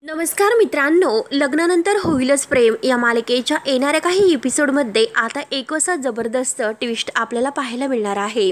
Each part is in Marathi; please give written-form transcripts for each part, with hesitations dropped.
नमस्कार मित्रांनो, लग्नानंतर होईलच प्रेम या मालिकेच्या येणाऱ्या काही एपिसोडमध्ये आता एक असा जबरदस्त ट्विस्ट आपल्याला पाहायला मिळणार आहे।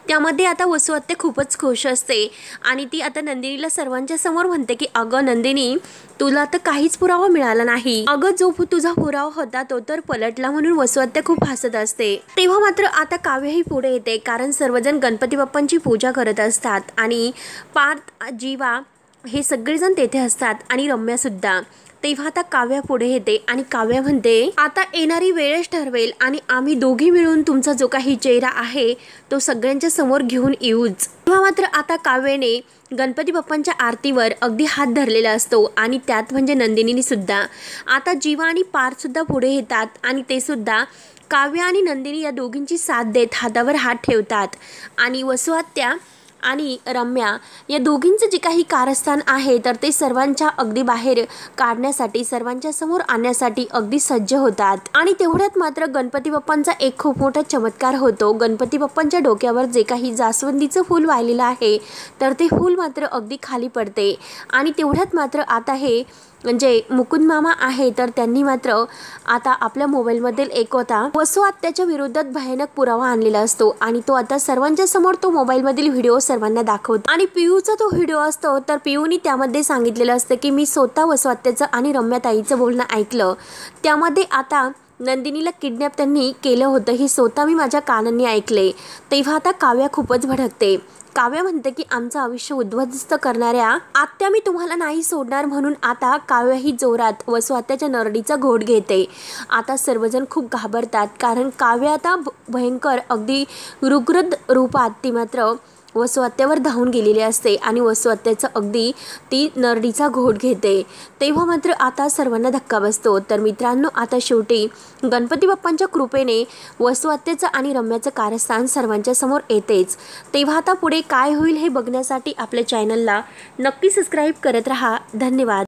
त्यामध्ये आता वसू आत्या खूपच खुश असते आणि ती आता नंदिनीला सर्वांच्या समोर म्हणते की अगं नंदिनी, तुला तर काहीच पुरावा मिळाला नाही, अगं जो तुझा पुरावा होता तो तर पलटला, म्हणून वसू आत्या खूप हसत असते। तेव्हा मात्र आता काव्यही पुढे येते, कारण सर्वजण गणपती बाप्पांची पूजा करत असतात आणि पार्थ, जीवा हे सगळेजण तेथे असतात आणि रम्या सुद्धा। तेव्हा आता काव्या पुढे येते आणि काव्या म्हणते, आता येणारी वेळच ठरवेल आणि आम्ही दोघी मिळून तुमचा जो काही चेहरा आहे तो सगळ्यांच्या समोर घेऊन येऊच। तेव्हा मात्र आता काव्याने गणपती बाप्पांच्या आरतीवर अगदी हात धरलेला असतो आणि त्यात म्हणजे नंदिनीने सुद्धा। आता जीवा आणि पार्थ सुद्धा पुढे येतात आणि ते सुद्धा काव्या आणि नंदिनी या दोघींची साथ देत हातावर हात ठेवतात आणि वसू आत्या आणि रम्या या दोघींचं जे काही कारस्थान आहे तर ते सर्वांच्या अगदी बाहेर काढण्यासाठी, सर्वांच्या समोर आणण्यासाठी अगदी सज्ज होतात। आणि तेवढ्यात मात्र गणपती बाप्पांचा एक खूप मोठा चमत्कार होतो। गणपती बाप्पांच्या डोक्यावर जे काही जास्वंदीचं फूल वाहिलेलं आहे तर ते फूल मात्र अगदी खाली पडते आणि तेवढ्यात मात्र आता हे म्हणजे मुकुंद मामा आहे तर त्यांनी मात्र आता आपल्या मोबाईलमधील एक होता वसू आत्याच्या विरोधात भयानक पुरावा आणलेला असतो आणि तो आता सर्वांच्या समोर तो मोबाईलमधील व्हिडिओ सर्वांना दाखवतो। आणि पियूचा तो व्हिडिओ असतो तर पियूनी त्यामध्ये सांगितलेलं असतं की मी स्वतः वसू आत्याचं आणि रम्याताईचं बोलणं ऐकलं, त्यामध्ये आता नंदिनीला किडनॅप त्यांनी केलं होतं हे स्वतः मी माझ्या कानांनी ऐकले। तेव्हा आता काव्या खूपच भडकते। काव्या म्हणते की आमचं आयुष्य उद्ध्वस्त करणाऱ्या आत्या मी तुम्हाला नाही सोडणार, म्हणून आता काव्या ही जोरात वसू आत्याच्या नरडीचा घोट घेते। आता सर्वजण खूप घाबरतात, कारण काव्या आता भयंकर अगदी रुग्र रूपात ती मात्र वसू आत्यावर धावून गेलेली असते आणि वसू आत्याचं अगदी ती नरडीचा घोट घेते। तेव्हा मात्र आता सर्वांना धक्का बसतो। तर मित्रांनो, आता शेवटी गणपती बाप्पांच्या कृपेने वसू आत्याचं आणि रम्याचं कारस्थान सर्वांच्या समोर येतेच। तेव्हा आता पुढे काय होईल हे बघण्यासाठी आपल्या चॅनलला नक्की सबस्क्राईब करत राहा। धन्यवाद।